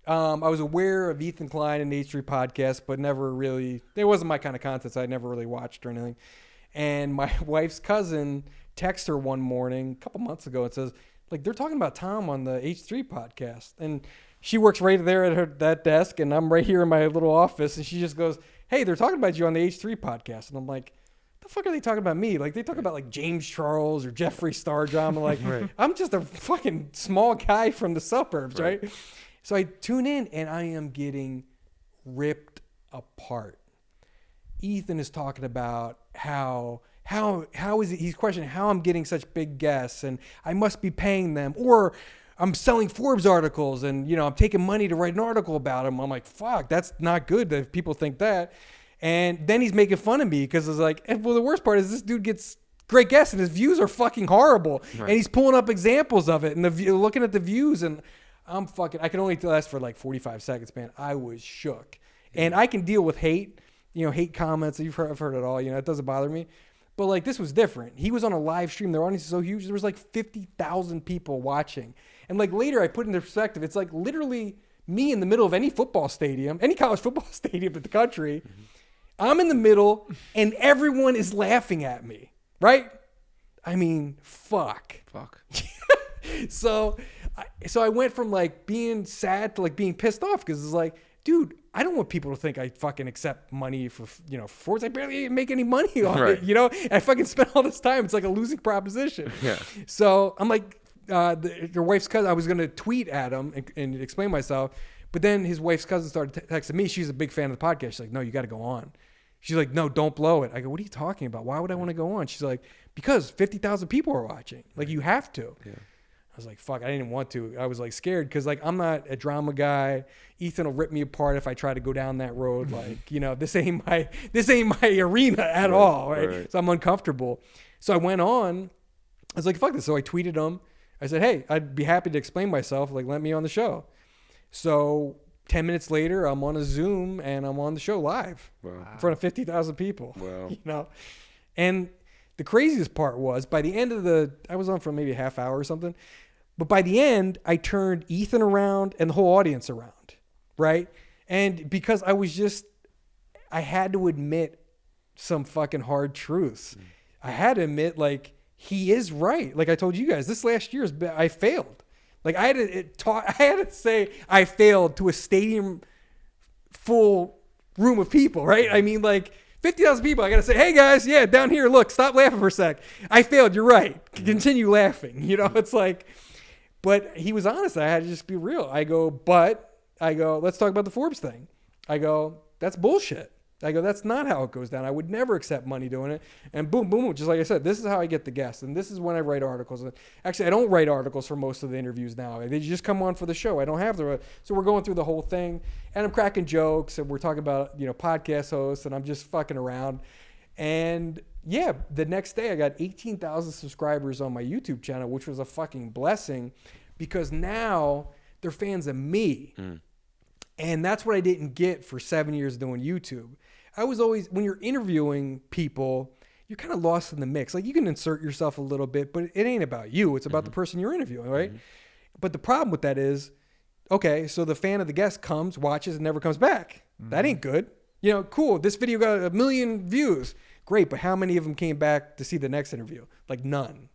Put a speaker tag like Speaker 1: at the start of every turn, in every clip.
Speaker 1: I was aware of Ethan Klein and the H3 podcast, but never really, it wasn't my kind of content, so I never really watched or anything. And my wife's cousin texted her one morning, a couple months ago, and says, like, they're talking about Tom on the H3 podcast. And she works right there at that desk, and I'm right here in my little office, and she just goes, hey, they're talking about you on the H3 podcast. And I'm like, the fuck are they talking about me? Like, they talk about, like, James Charles or Jeffree Star drama. Like, I'm just a fucking small guy from the suburbs, right? So I tune in, and I am getting ripped apart. Ethan is talking about how is it, he's questioning how I'm getting such big guests, and I must be paying them, or I'm selling Forbes articles, and, you know, I'm taking money to write an article about them. I'm like, fuck, that's not good that people think that. And then he's making fun of me because it's like, well, the worst part is this dude gets great guests, and his views are fucking horrible. Right. And he's pulling up examples of it, and looking at the views, and I can only last for like 45 seconds, man. I was shook. And I can deal with hate, you know, hate comments. I've heard it all. You know, it doesn't bother me. But like, this was different. He was on a live stream. Their audience is so huge. There was like 50,000 people watching. And like later I put into perspective, it's like literally me in the middle of any football stadium, any college football stadium in the country. Mm-hmm. I'm in the middle and everyone is laughing at me, right? I mean, fuck. So I went from like being sad to like being pissed off because it's like, dude, I don't want people to think I fucking accept money for, you know, Forbes. I barely make any money on it, you know? And I fucking spent all this time. It's like a losing proposition. Yeah. So I'm like, your wife's cousin, I was going to tweet at him and explain myself. But then his wife's cousin started texting me. She's a big fan of the podcast. She's like, no, you got to go on. She's like, no, don't blow it. I go, what are you talking about? Why would I want to go on? She's like, because 50,000 people are watching. Like, you have to. Yeah. I was like, fuck, I didn't want to. I was like scared because like I'm not a drama guy. Ethan will rip me apart if I try to go down that road. Like, you know, this ain't my arena at all, right? So I'm uncomfortable. So I went on. I was like, fuck this. So I tweeted him. I said, hey, I'd be happy to explain myself. Like, let me on the show. So 10 minutes later, I'm on a Zoom and I'm on the show live in front of 50,000 people. Wow. You know, and the craziest part was by the end of I was on for maybe a half hour or something. But by the end, I turned Ethan around and the whole audience around, right? And because I had to admit some fucking hard truths. I had to admit, like, he is right. Like I told you guys, this last year I failed. Like I had to say I failed to a stadium full room of people, right? I mean, like 50,000 people. I got to say, hey guys, yeah, down here, look, stop laughing for a sec. I failed. You're right. Continue laughing. You know, it's like. But he was honest. I had to just be real. I go, let's talk about the Forbes thing. I go, that's bullshit. I go, that's not how it goes down. I would never accept money doing it. And boom, boom, just like I said, this is how I get the guests. And this is when I write articles. Actually, I don't write articles for most of the interviews now. They just come on for the show. I don't have so we're going through the whole thing. And I'm cracking jokes. And we're talking about, you know, podcast hosts. And I'm just fucking around. And yeah, the next day I got 18,000 subscribers on my YouTube channel, which was a fucking blessing because now they're fans of me. And that's what I didn't get for 7 years doing YouTube. I was always, when you're interviewing people, you're kind of lost in the mix. Like you can insert yourself a little bit, but it ain't about you. It's about the person you're interviewing, right? But the problem with that is, okay, so the fan of the guest comes, watches, and never comes back. That ain't good. You know, cool. This video got 1 million views. Great, but how many of them came back to see the next interview? Like none,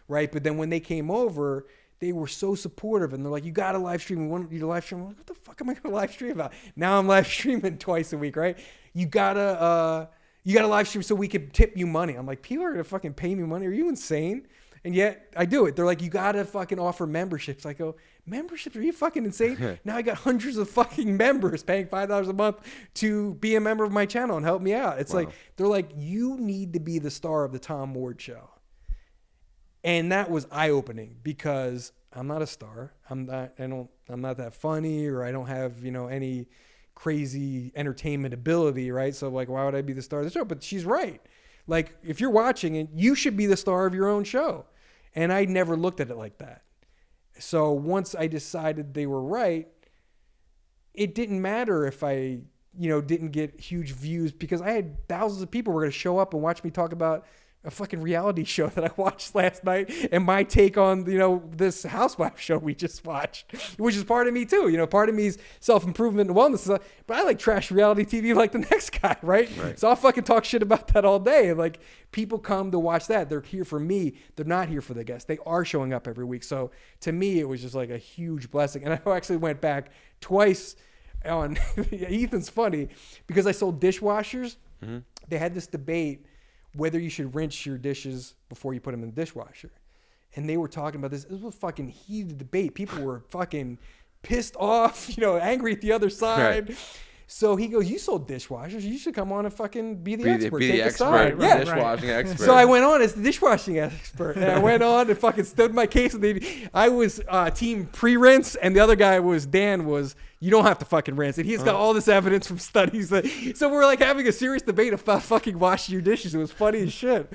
Speaker 1: right? But then when they came over, they were so supportive, and they're like, you got to live stream. We want you to live stream. I'm like, what the fuck am I going to live stream about? Now I'm live streaming twice a week, right? You gotta live stream so we can tip you money. I'm like, people are going to fucking pay me money? Are you insane? And yet I do it. They're like, you got to fucking offer memberships. I go, memberships? Are you fucking insane? Now I got hundreds of fucking members paying $5 a month to be a member of my channel and help me out. It's like, they're like, you need to be the star of the Tom Ward show. And that was eye-opening because I'm not a star. I'm not that funny, or I don't have, you know, any crazy entertainment ability, right? So like, why would I be the star of the show? But she's right. Like, if you're watching it, you should be the star of your own show. And I never looked at it like that. So once I decided they were right, it didn't matter if I, you know, didn't get huge views because I had thousands of people who were going to show up and watch me talk about a fucking reality show that I watched last night and my take on, this housewife show we just watched, which is part of me too. Part of me is self-improvement and wellness stuff, but I like trash reality TV like the next guy, right? So I'll fucking talk shit about that all day. And like, people come to watch that. They're here for me. They're not here for the guests. They are showing up every week. So to me, it was just like a huge blessing. And I actually went back twice on Ethan's funny because I sold dishwashers. Mm-hmm. They had this debate whether you should rinse your dishes before you put them in the dishwasher. And they were talking about this. It was a fucking heated debate. People were fucking pissed off, angry at the other side. Right. So he goes, you sold dishwashers. You should come on and fucking be the expert.
Speaker 2: Be the expert, dishwashing expert.
Speaker 1: So I went on as the dishwashing expert. And I went on and fucking stood my case. And I was team pre-rinse, and the other guy Dan was, you don't have to fucking rinse. And he's got all this evidence from studies. So we're like having a serious debate about fucking washing your dishes. It was funny as shit.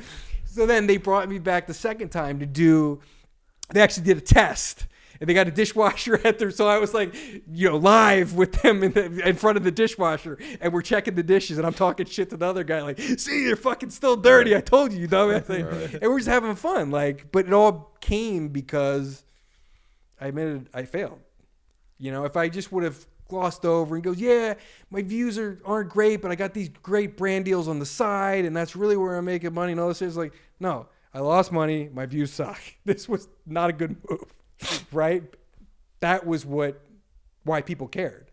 Speaker 1: So then they brought me back the second time they actually did a test. And they got a dishwasher so I was like, live with them in front of the dishwasher, and we're checking the dishes, and I'm talking shit to the other guy, like, see, they're fucking still dirty. Right. I told you, dumbass. Right. And we're just having fun, but it all came because I admitted I failed. If I just would have glossed over and goes, yeah, my views aren't great, but I got these great brand deals on the side, and that's really where I'm making money and all this shit. It's like, no, I lost money. My views suck. This was not a good move. Right? That was why people cared.